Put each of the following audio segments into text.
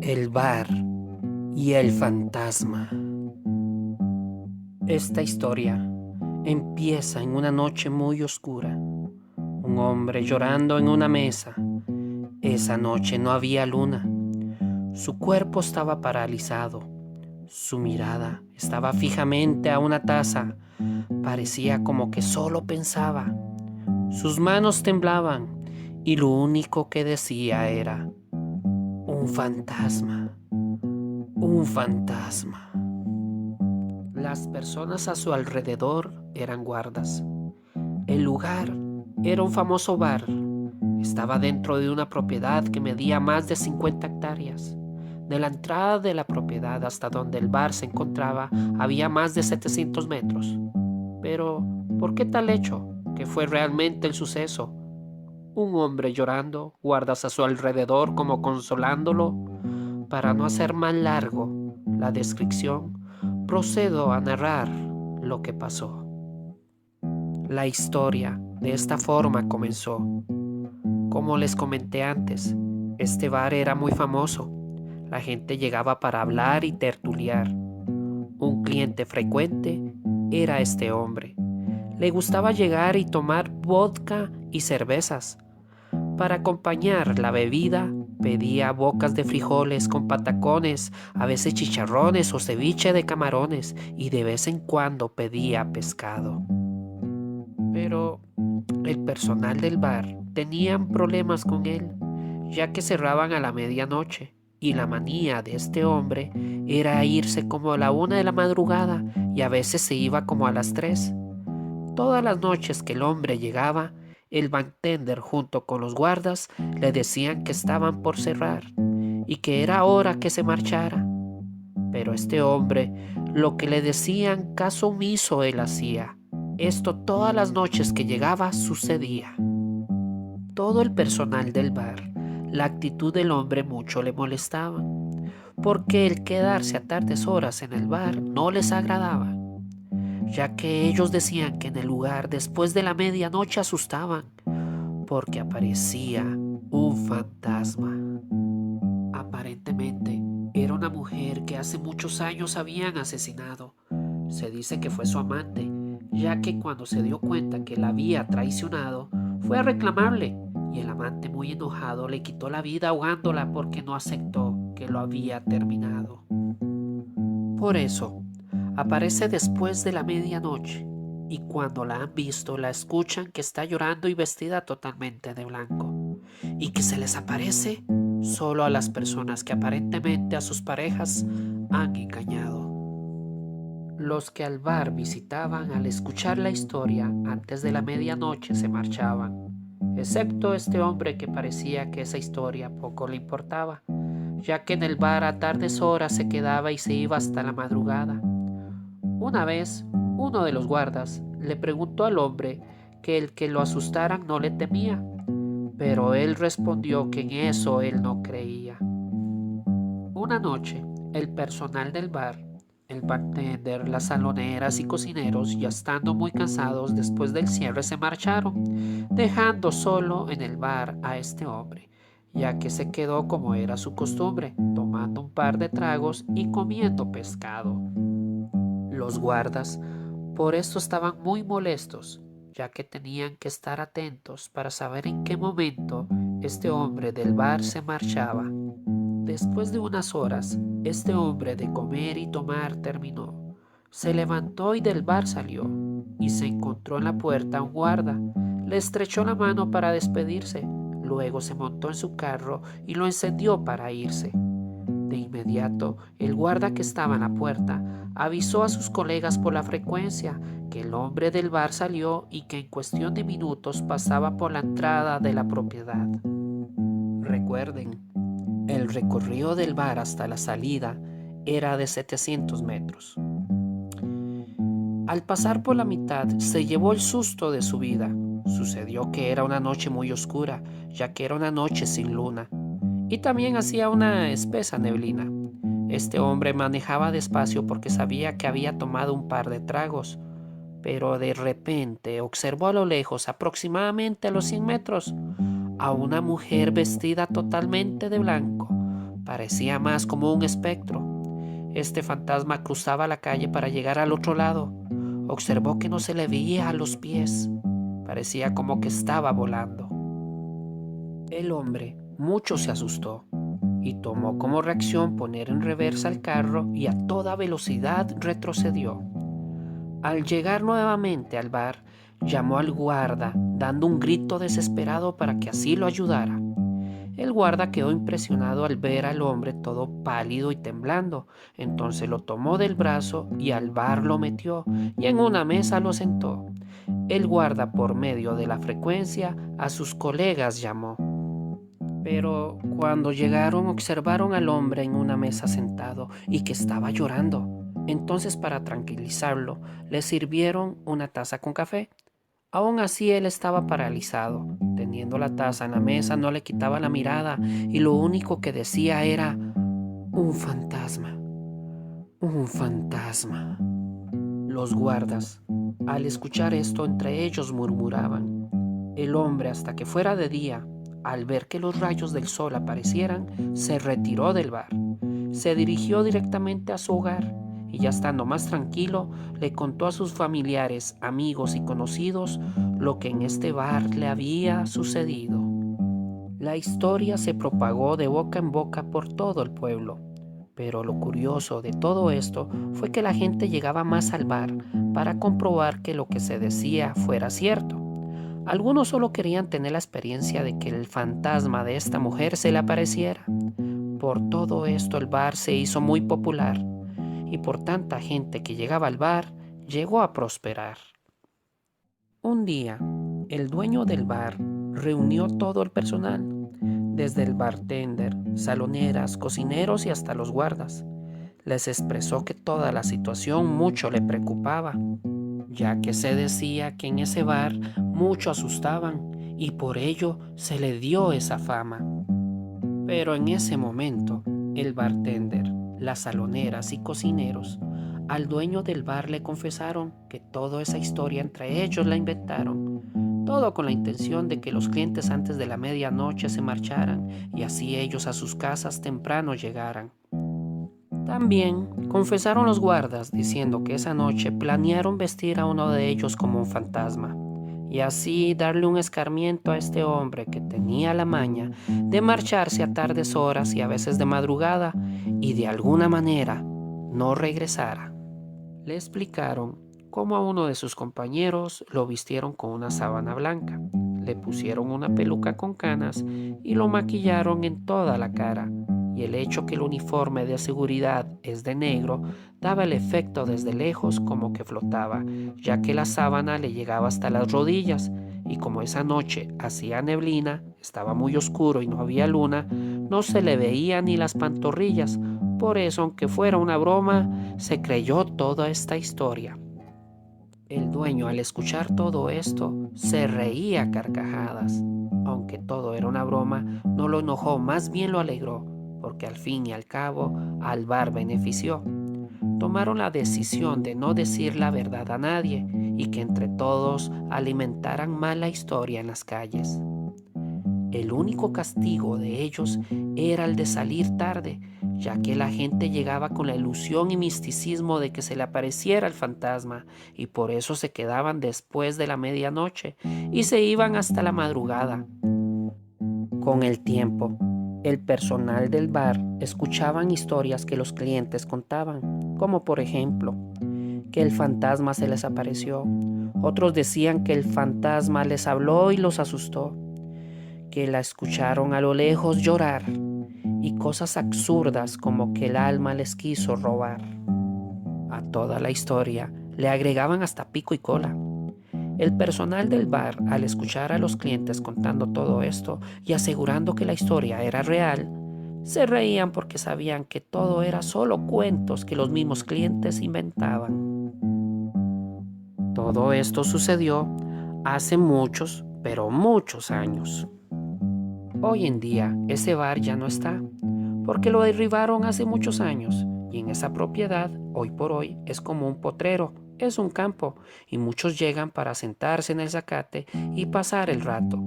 El bar y el fantasma. Esta historia empieza en una noche muy oscura. Un hombre llorando en una mesa. Esa noche no había luna. Su cuerpo estaba paralizado. Su mirada estaba fijamente a una taza. Parecía como que solo pensaba. Sus manos temblaban y lo único que decía era: un fantasma. Un fantasma. Las personas a su alrededor eran guardas. El lugar era un famoso bar. Estaba dentro de una propiedad que medía más de 50 hectáreas. De la entrada de la propiedad hasta donde el bar se encontraba había más de 700 metros. Pero, ¿por qué tal hecho? ¿Qué fue realmente el suceso? Un hombre llorando, guardas a su alrededor como consolándolo. Para no hacer más largo la descripción, procedo a narrar lo que pasó. La historia de esta forma comenzó. Como les comenté antes, este bar era muy famoso. La gente llegaba para hablar y tertuliar. Un cliente frecuente era este hombre. Le gustaba llegar y tomar vodka y cervezas. Para acompañar la bebida, pedía bocas de frijoles con patacones, a veces chicharrones o ceviche de camarones, y de vez en cuando pedía pescado. Pero el personal del bar tenían problemas con él, ya que cerraban a la medianoche, y la manía de este hombre era irse como a la 1 de la madrugada y a veces se iba como a las 3. Todas las noches que el hombre llegaba, el bartender junto con los guardas le decían que estaban por cerrar y que era hora que se marchara. Pero este hombre, lo que le decían, caso omiso él hacía. Esto todas las noches que llegaba sucedía. Todo el personal del bar, la actitud del hombre mucho le molestaba, porque el quedarse a tardes horas en el bar no les agradaba, ya que ellos decían que en el lugar después de la medianoche asustaban, porque aparecía un fantasma. Aparentemente era una mujer que hace muchos años habían asesinado. Se dice que fue su amante, ya que cuando se dio cuenta que la había traicionado, fue a reclamarle, y el amante muy enojado le quitó la vida ahogándola porque no aceptó que lo había terminado. Por eso, aparece después de la medianoche, y cuando la han visto la escuchan que está llorando y vestida totalmente de blanco, y que se les aparece solo a las personas que aparentemente a sus parejas han engañado. Los que al bar visitaban al escuchar la historia antes de la medianoche se marchaban, excepto este hombre que parecía que esa historia poco le importaba, ya que en el bar a tardes horas se quedaba y se iba hasta la madrugada. Una vez, uno de los guardas le preguntó al hombre que el que lo asustaran no le temía, pero él respondió que en eso él no creía. Una noche, el personal del bar, el bartender, las saloneras y cocineros, ya estando muy cansados después del cierre, se marcharon, dejando solo en el bar a este hombre, ya que se quedó como era su costumbre, tomando un par de tragos y comiendo pescado. Los guardas por esto estaban muy molestos, ya que tenían que estar atentos para saber en qué momento este hombre del bar se marchaba. Después de unas horas, este hombre de comer y tomar terminó. Se levantó y del bar salió, y se encontró en la puerta un guarda. Le estrechó la mano para despedirse, luego se montó en su carro y lo encendió para irse. De inmediato, el guarda que estaba en la puerta avisó a sus colegas por la frecuencia que el hombre del bar salió y que en cuestión de minutos pasaba por la entrada de la propiedad. Recuerden, el recorrido del bar hasta la salida era de 700 metros. Al pasar por la mitad, se llevó el susto de su vida. Sucedió que era una noche muy oscura, ya que era una noche sin luna, y también hacía una espesa neblina. Este hombre manejaba despacio porque sabía que había tomado un par de tragos, pero de repente observó a lo lejos, aproximadamente a los 100 metros, a una mujer vestida totalmente de blanco. parecía más como un espectro. Este fantasma cruzaba la calle para llegar al otro lado. Observó que no se le veía a los pies. Parecía como que estaba volando. El hombre mucho se asustó y tomó como reacción poner en reversa el carro y a toda velocidad retrocedió. Al llegar nuevamente al bar, llamó al guarda dando un grito desesperado para que así lo ayudara. El guarda quedó impresionado al ver al hombre todo pálido y temblando. Entonces lo tomó del brazo y al bar lo metió y en una mesa lo sentó. El guarda, por medio de la frecuencia, a sus colegas llamó. Pero cuando llegaron observaron al hombre en una mesa sentado y que estaba llorando. Entonces, para tranquilizarlo, le sirvieron una taza con café. Aún así él estaba paralizado. Teniendo la taza en la mesa no le quitaba la mirada y lo único que decía era: un fantasma, un fantasma. Los guardas, al escuchar esto, entre ellos murmuraban. El hombre, hasta que fuera de día, al ver que los rayos del sol aparecieran, se retiró del bar. Se dirigió directamente a su hogar y, ya estando más tranquilo, le contó a sus familiares, amigos y conocidos lo que en este bar le había sucedido. La historia se propagó de boca en boca por todo el pueblo. Pero lo curioso de todo esto fue que la gente llegaba más al bar para comprobar que lo que se decía fuera cierto. Algunos solo querían tener la experiencia de que el fantasma de esta mujer se le apareciera. Por todo esto el bar se hizo muy popular y por tanta gente que llegaba al bar, llegó a prosperar. Un día, el dueño del bar reunió todo el personal, desde el bartender, saloneras, cocineros y hasta los guardas. Les expresó que toda la situación mucho le preocupaba, ya que se decía que en ese bar mucho asustaban y por ello se le dio esa fama. Pero en ese momento, el bartender, las saloneras y cocineros, al dueño del bar le confesaron que toda esa historia entre ellos la inventaron. Todo con la intención de que los clientes antes de la medianoche se marcharan y así ellos a sus casas temprano llegaran. También confesaron los guardas diciendo que esa noche planearon vestir a uno de ellos como un fantasma y así darle un escarmiento a este hombre que tenía la maña de marcharse a tardes horas y a veces de madrugada y de alguna manera no regresara. Le explicaron cómo a uno de sus compañeros lo vistieron con una sábana blanca, le pusieron una peluca con canas y lo maquillaron en toda la cara. Y el hecho que el uniforme de seguridad es de negro daba el efecto desde lejos como que flotaba, ya que la sábana le llegaba hasta las rodillas y como esa noche hacía neblina, estaba muy oscuro y no había luna, no se le veía ni las pantorrillas. Por eso, aunque fuera una broma, se creyó toda esta historia. El dueño, al escuchar todo esto, se reía a carcajadas. Aunque todo era una broma, no lo enojó, más bien lo alegró, porque al fin y al cabo al bar benefició. Tomaron la decisión de no decir la verdad a nadie y que entre todos alimentaran mal la historia en las calles. El único castigo de ellos era el de salir tarde, ya que la gente llegaba con la ilusión y misticismo de que se le apareciera el fantasma y por eso se quedaban después de la medianoche y se iban hasta la madrugada. Con el tiempo, el personal del bar escuchaban historias que los clientes contaban, como por ejemplo, que el fantasma se les apareció. Otros decían que el fantasma les habló y los asustó, que la escucharon a lo lejos llorar y cosas absurdas como que el alma les quiso robar. A toda la historia le agregaban hasta pico y cola. El personal del bar, al escuchar a los clientes contando todo esto y asegurando que la historia era real, se reían porque sabían que todo era solo cuentos que los mismos clientes inventaban. Todo esto sucedió hace muchos, pero muchos años. Hoy en día ese bar ya no está, porque lo derribaron hace muchos años y en esa propiedad hoy por hoy es como un potrero, es un campo y muchos llegan para sentarse en el zacate y pasar el rato.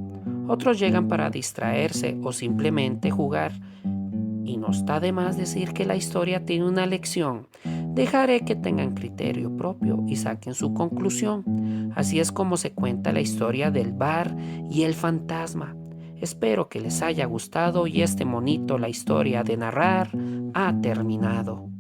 Otros llegan para distraerse o simplemente jugar y no está de más decir que la historia tiene una lección. Dejaré que tengan criterio propio y saquen su conclusión. Así es como se cuenta la historia del bar y el fantasma. Espero que les haya gustado y este monito, la historia de narrar, ha terminado.